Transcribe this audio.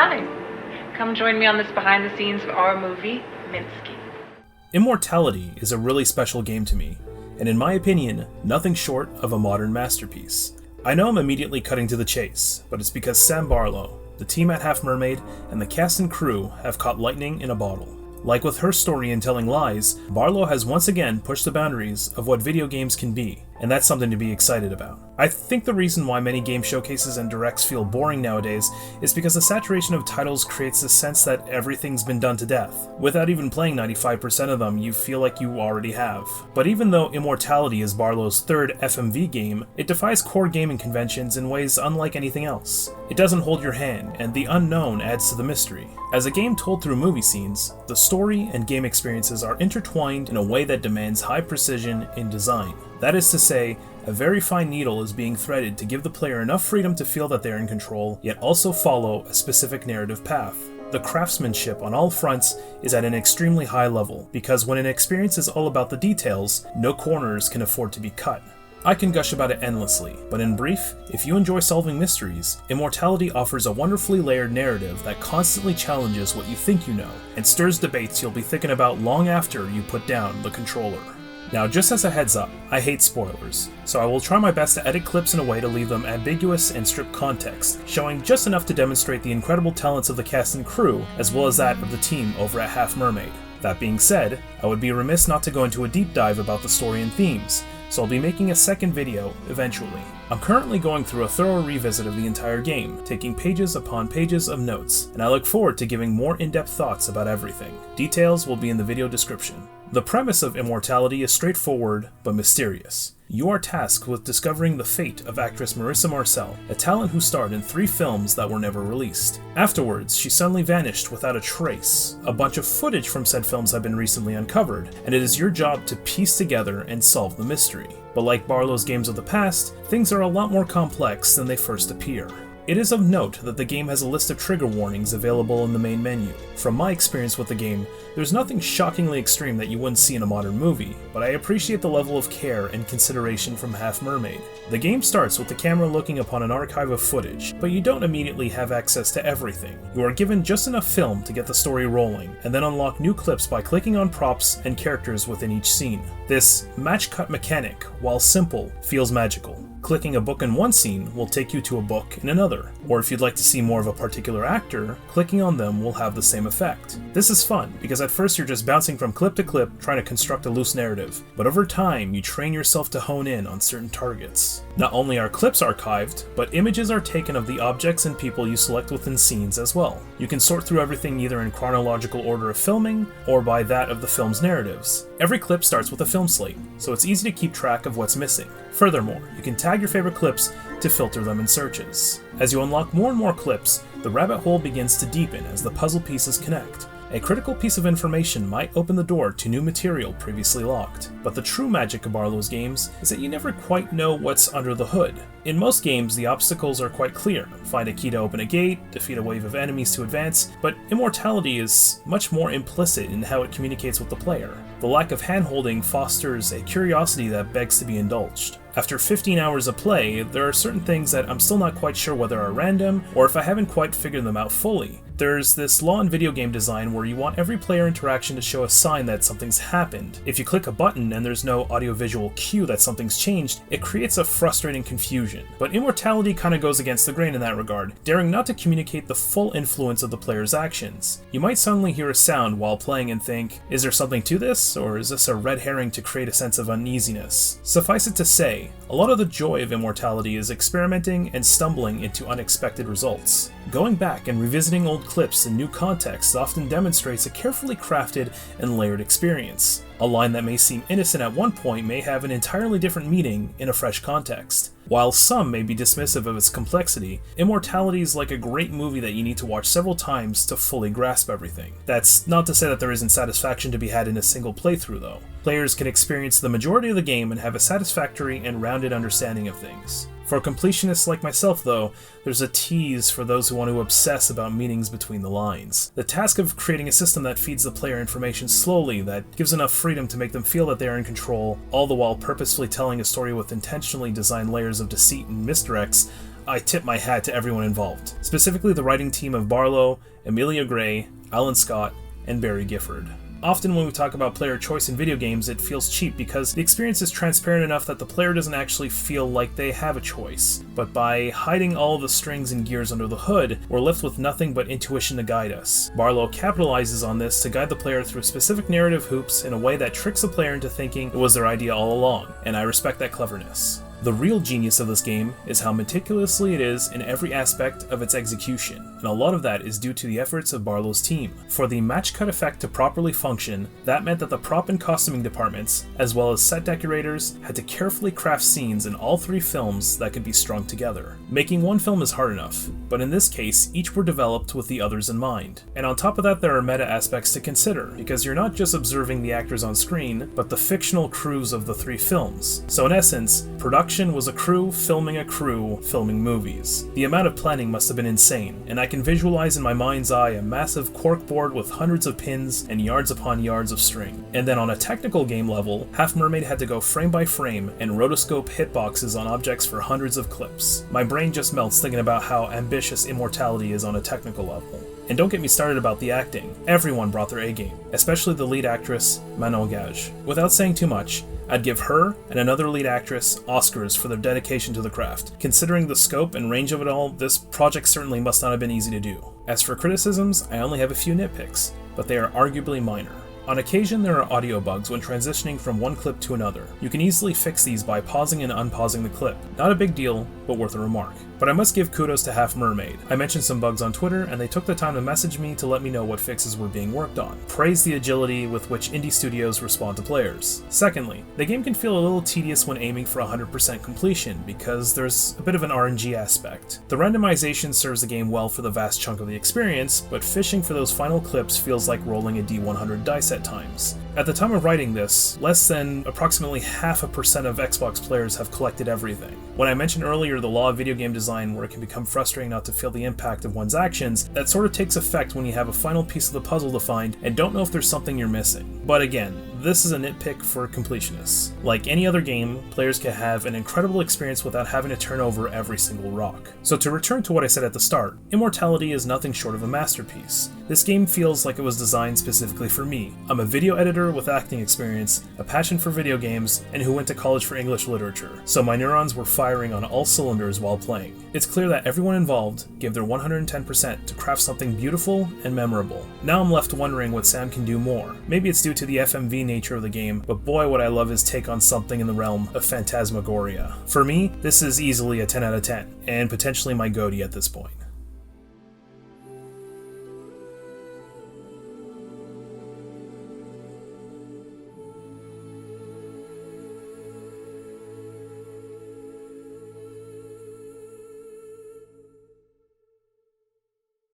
Hi. Come join me on this behind the scenes of our movie, Minsky. Immortality is a really special game to me, and in my opinion, nothing short of a modern masterpiece. I know I'm immediately cutting to the chase, but it's because Sam Barlow, the team at Half Mermaid, and the cast and crew have caught lightning in a bottle. Like with her story in Telling Lies, Barlow has once again pushed the boundaries of what video games can be, and that's something to be excited about. I think the reason why many game showcases and directs feel boring nowadays is because the saturation of titles creates the sense that everything's been done to death. Without even playing 95% of them, you feel like you already have. But even though Immortality is Barlow's third FMV game, it defies core gaming conventions in ways unlike anything else. It doesn't hold your hand, and the unknown adds to the mystery. As a game told through movie scenes, the story and game experiences are intertwined in a way that demands high precision in design. That is to say, a very fine needle is being threaded to give the player enough freedom to feel that they're in control, yet also follow a specific narrative path. The craftsmanship on all fronts is at an extremely high level, because when an experience is all about the details, no corners can afford to be cut. I can gush about it endlessly, but in brief, if you enjoy solving mysteries, Immortality offers a wonderfully layered narrative that constantly challenges what you think you know, and stirs debates you'll be thinking about long after you put down the controller. Now, just as a heads up, I hate spoilers, so I will try my best to edit clips in a way to leave them ambiguous and strip context, showing just enough to demonstrate the incredible talents of the cast and crew, as well as that of the team over at Half Mermaid. That being said, I would be remiss not to go into a deep dive about the story and themes, so I'll be making a second video eventually. I'm currently going through a thorough revisit of the entire game, taking pages upon pages of notes, and I look forward to giving more in-depth thoughts about everything. Details will be in the video description. The premise of Immortality is straightforward, but mysterious. You are tasked with discovering the fate of actress Marissa Marcel, a talent who starred in 3 films that were never released. Afterwards, she suddenly vanished without a trace. A bunch of footage from said films have been recently uncovered, and it is your job to piece together and solve the mystery. But like Barlow's games of the past, things are a lot more complex than they first appear. It is of note that the game has a list of trigger warnings available in the main menu. From my experience with the game, there's nothing shockingly extreme that you wouldn't see in a modern movie, but I appreciate the level of care and consideration from Half Mermaid. The game starts with the camera looking upon an archive of footage, but you don't immediately have access to everything. You are given just enough film to get the story rolling, and then unlock new clips by clicking on props and characters within each scene. This match cut mechanic, while simple, feels magical. Clicking a book in one scene will take you to a book in another, or if you'd like to see more of a particular actor, clicking on them will have the same effect. This is fun, because at first you're just bouncing from clip to clip trying to construct a loose narrative, but over time you train yourself to hone in on certain targets. Not only are clips archived, but images are taken of the objects and people you select within scenes as well. You can sort through everything either in chronological order of filming, or by that of the film's narratives. Every clip starts with a film slate, so it's easy to keep track of what's missing. Furthermore, you can tag your favorite clips to filter them in searches. As you unlock more and more clips, the rabbit hole begins to deepen as the puzzle pieces connect. A critical piece of information might open the door to new material previously locked, but the true magic of Barlow's games is that you never quite know what's under the hood. In most games, the obstacles are quite clear. Find a key to open a gate, defeat a wave of enemies to advance, but Immortality is much more implicit in how it communicates with the player. The lack of hand-holding fosters a curiosity that begs to be indulged. After 15 hours of play, there are certain things that I'm still not quite sure whether are random, or if I haven't quite figured them out fully. There's this law in video game design where you want every player interaction to show a sign that something's happened. If you click a button and there's no audiovisual cue that something's changed, it creates a frustrating confusion. But Immortality kinda goes against the grain in that regard, daring not to communicate the full influence of the player's actions. You might suddenly hear a sound while playing and think, is there something to this, or is this a red herring to create a sense of uneasiness? Suffice it to say, a lot of the joy of Immortality is experimenting and stumbling into unexpected results. Going back and revisiting old clips in new contexts often demonstrates a carefully crafted and layered experience. A line that may seem innocent at one point may have an entirely different meaning in a fresh context. While some may be dismissive of its complexity, Immortality is like a great movie that you need to watch several times to fully grasp everything. That's not to say that there isn't satisfaction to be had in a single playthrough though. Players can experience the majority of the game and have a satisfactory and rounded understanding of things. For completionists like myself though, there's a tease for those who want to obsess about meanings between the lines. The task of creating a system that feeds the player information slowly, that gives enough freedom to make them feel that they are in control, all the while purposefully telling a story with intentionally designed layers of deceit and misdirects, I tip my hat to everyone involved, specifically the writing team of Barlow, Emilia Gray, Alan Scott, and Barry Gifford. Often when we talk about player choice in video games, it feels cheap because the experience is transparent enough that the player doesn't actually feel like they have a choice. But by hiding all the strings and gears under the hood, we're left with nothing but intuition to guide us. Barlow capitalizes on this to guide the player through specific narrative hoops in a way that tricks the player into thinking it was their idea all along, and I respect that cleverness. The real genius of this game is how meticulously it is in every aspect of its execution, and a lot of that is due to the efforts of Barlow's team. For the match cut effect to properly function, that meant that the prop and costuming departments, as well as set decorators, had to carefully craft scenes in all 3 films that could be strung together. Making one film is hard enough, but in this case, each were developed with the others in mind. And on top of that, there are meta aspects to consider, because you're not just observing the actors on screen, but the fictional crews of the 3 films. So in essence, production was a crew filming movies. The amount of planning must have been insane, and I can visualize in my mind's eye a massive corkboard with hundreds of pins and yards upon yards of string. And then on a technical game level, Half Mermaid had to go frame by frame and rotoscope hitboxes on objects for hundreds of clips. My brain just melts thinking about how ambitious Immortality is on a technical level. And don't get me started about the acting. Everyone brought their A game, especially the lead actress, Manon Gage. Without saying too much, I'd give her and another lead actress Oscars for their dedication to the craft. Considering the scope and range of it all, this project certainly must not have been easy to do. As for criticisms, I only have a few nitpicks, but they are arguably minor. On occasion, there are audio bugs when transitioning from one clip to another. You can easily fix these by pausing and unpausing the clip. Not a big deal, but worth a remark. But I must give kudos to Half Mermaid. I mentioned some bugs on Twitter, and they took the time to message me to let me know what fixes were being worked on. Praise the agility with which indie studios respond to players. Secondly, the game can feel a little tedious when aiming for 100% completion, because there's a bit of an RNG aspect. The randomization serves the game well for the vast chunk of the experience, but fishing for those final clips feels like rolling a D100 dice at times. At the time of writing this, less than approximately 0.5% of Xbox players have collected everything. When I mentioned earlier the law of video game design where it can become frustrating not to feel the impact of one's actions, that sort of takes effect when you have a final piece of the puzzle to find and don't know if there's something you're missing. But again, this is a nitpick for completionists. Like any other game, players can have an incredible experience without having to turn over every single rock. So to return to what I said at the start, Immortality is nothing short of a masterpiece. This game feels like it was designed specifically for me. I'm a video editor with acting experience, a passion for video games, and who went to college for English literature, so my neurons were firing on all cylinders while playing. It's clear that everyone involved gave their 110% to craft something beautiful and memorable. Now I'm left wondering what Sam can do more. Maybe it's due to the FMV nature of the game, but boy would I love his take on something in the realm of phantasmagoria. For me, this is easily a 10 out of 10, and potentially my GOTY at this point.